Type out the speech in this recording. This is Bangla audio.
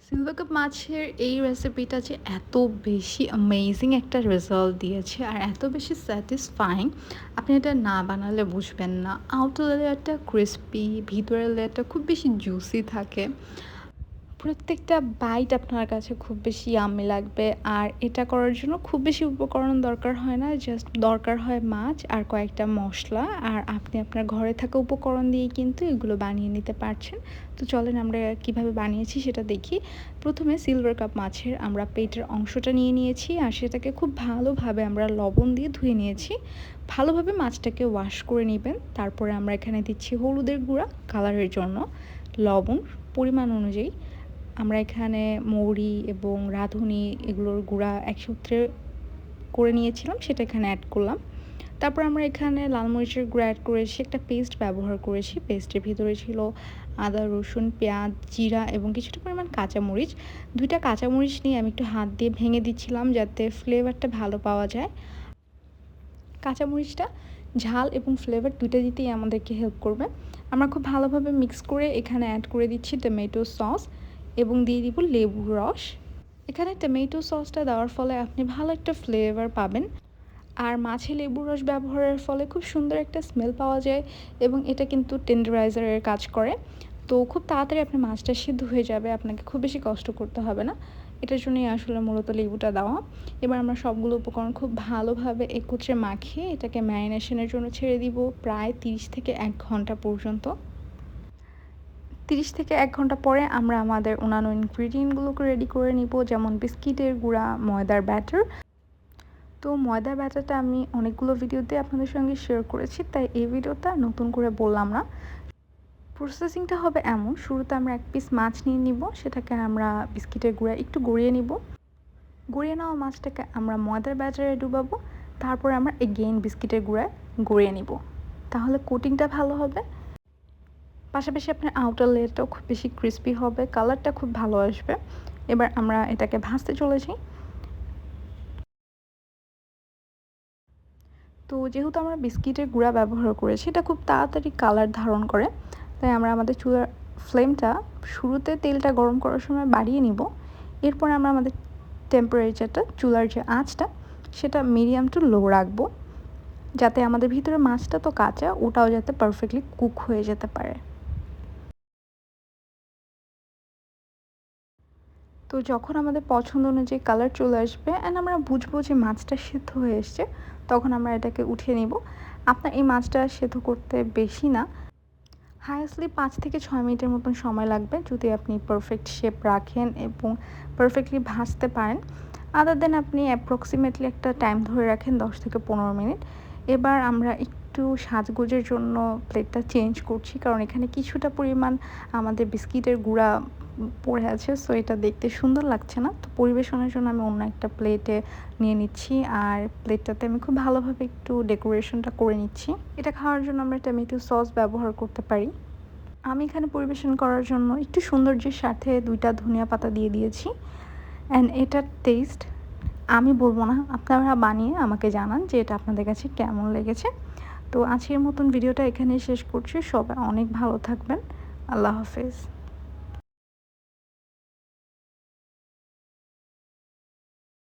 সিলভার কাপ মাছের এই রেসিপিটা যে এত বেশি অ্যামেজিং একটা রেজাল্ট দিয়েছে আর এত বেশি স্যাটিসফাইং, আপনি এটা না বানালে বুঝবেন না। আউটার লেয়ারটা ক্রিসপি, ভিতরের লেয়ারটা খুব বেশি জুসি থাকে। প্রত্যেকটা বাইট আপনার কাছে খুব বেশি ইয়াম্মি লাগবে। আর এটা করার জন্য খুব বেশি উপকরণ দরকার হয় না, জাস্ট দরকার হয় মাছ আর কয়েকটা মশলা। আর আপনি আপনার ঘরে থাকা উপকরণ দিয়েই কিন্তু এগুলো বানিয়ে নিতে পারছেন। তো চলেন আমরা কিভাবে বানিয়েছি সেটা দেখি। প্রথমে সিলভার কাপ মাছের আমরা পেটের অংশটা নিয়ে নিয়েছি আর সেটাকে খুব ভালোভাবে আমরা লবণ দিয়ে ধুয়ে নিয়েছি। ভালোভাবে মাছটাকে ওয়াশ করে নেবেন। তারপরে আমরা এখানে দিচ্ছি হলুদের গুঁড়া কালারের জন্য, লবণ পরিমাণ অনুযায়ী। আমরা এখানে মৌরি এবং রাঁধুনি এগুলোর গুঁড়া একসূত্রে করে নিয়েছিলাম, সেটা এখানে অ্যাড করলাম। তারপর আমরা এখানে লাল মরিচের গুঁড়া অ্যাড করেছি, একটা পেস্ট ব্যবহার করেছি। পেস্টের ভিতরে ছিল আদা, রসুন, পেঁয়াজ, জিরা এবং কিছুটা পরিমাণ কাঁচামরিচ। 2টা কাঁচামরিচ নিয়ে আমি একটু হাত দিয়ে ভেঙে দিচ্ছিলাম যাতে ফ্লেভারটা ভালো পাওয়া যায়। কাঁচামরিচটা ঝাল এবং ফ্লেভার দুইটা দিতেই আমাদেরকে হেল্প করবে। আমরা খুব ভালোভাবে মিক্স করে এখানে অ্যাড করে দিচ্ছি টমেটো সস এবং দিয়ে দিব লেবুর রস। এখানে টমেটো সসটা দেওয়ার ফলে আপনি ভালো একটা ফ্লেভার পাবেন। আর মাছে লেবুর রস ব্যবহারের ফলে খুব সুন্দর একটা স্মেল পাওয়া যায় এবং এটা কিন্তু টেন্ডারাইজারের কাজ করে। তো খুব তাড়াতাড়ি আপনার মাছটা সিদ্ধ হয়ে যাবে, আপনাকে খুব বেশি কষ্ট করতে হবে না। এটার জন্যই আসলে মূলত লেবুটা দেওয়া। এবার আমরা সবগুলো উপকরণ খুব ভালোভাবে একত্রে মাখিয়ে এটাকে ম্যারিনেশনের জন্য ছেড়ে দিব প্রায় 30 থেকে 1 ঘন্টা পর্যন্ত। 30 থেকে 1 ঘন্টা পরে আমরা আমাদের অন্যান্য ইনগ্রিডিয়েন্টগুলোকে রেডি করে নিব, যেমন বিস্কিটের গুঁড়া, ময়দার ব্যাটার। তো ময়দার ব্যাটারটা আমি অনেকগুলো ভিডিওতে আপনাদের সঙ্গে শেয়ার করেছি, তাই এই ভিডিওটা নতুন করে বললাম না। প্রসেসিংটা হবে এমন: শুরুতে আমরা 1 পিস মাছ নিয়ে নিব, সেটাকে আমরা বিস্কিটের গুঁড়া একটু গড়িয়ে নিব। গড়িয়ে নেওয়া মাছটাকে আমরা ময়দার ব্যাটারে ডুবাবো। তারপরে আমরা এগেইন বিস্কিটের গুঁড়ায় গড়িয়ে নিব, তাহলে কোটিংটা ভালো হবে। পাশাপাশি আপনার আউটার লেয়ারটাও খুব বেশি ক্রিস্পি হবে, কালারটা খুব ভালো আসবে। এবার আমরা এটাকে ভাজতে চলে যাই। তো যেহেতু আমরা বিস্কিটের গুঁড়া ব্যবহার করেছি, এটা খুব তাড়াতাড়ি কালার ধারণ করে, তাই আমরা আমাদের চুলার ফ্লেমটা শুরুতে তেলটা গরম করার সময় বাড়িয়ে নিব। এরপর আমরা আমাদের টেম্পারেচারটা, চুলার যে আঁচটা, সেটা মিডিয়াম টু লো রাখবো, যাতে আমাদের ভিতরে মাছটা তো কাঁচা, ওটাও যাতে পারফেক্টলি কুক হয়ে যেতে পারে। তো যখন আমাদের পছন্দ অনুযায়ী কালার চলে আসবে অ্যান্ড আমরা বুঝবো যে মাছটা সেদ্ধ হয়ে এসছে, তখন আমরা এটাকে উঠিয়ে নিব। আপনার এই মাছটা সেদ্ধ করতে বেশি না, হায়েস্টলি 5 থেকে 6 মিনিটের মতন সময় লাগবে, যদি আপনি পারফেক্ট শেপ রাখেন এবং পারফেক্টলি ভাজতে পারেন। আদার দেন আপনি অ্যাপ্রক্সিমেটলি একটা টাইম ধরে রাখেন 10 থেকে 15 মিনিট। এবার আমরা একটু সাজগোজের জন্য প্লেটটা চেঞ্জ করছি, কারণ এখানে কিছুটা পরিমাণ আমাদের বিস্কিটের গুঁড়া পড়ে আছে, সো এটা দেখতে সুন্দর লাগছে না। তো পরিবেশনের জন্য আমি অন্য একটা প্লেটে নিয়ে নিচ্ছি, আর প্লেটটাতে আমি খুব ভালোভাবে একটু ডেকোরেশনটা করে নিচ্ছি। এটা খাওয়ার জন্য আমরা টমেটো সস ব্যবহার করতে পারি। আমি এখানে পরিবেশন করার জন্য একটু সৌন্দর্যের সাথে 2টা ধনিয়া পাতা দিয়ে দিয়েছি। অ্যান্ড এটার টেস্ট আমি বলবো না, আপনারা বানিয়ে আমাকে জানান যে এটা আপনাদের কাছে কেমন লেগেছে। তো আজকের মতন ভিডিওটা এখানেই শেষ করছি। সবাই অনেক ভালো থাকবেন। আল্লাহ হাফেজ।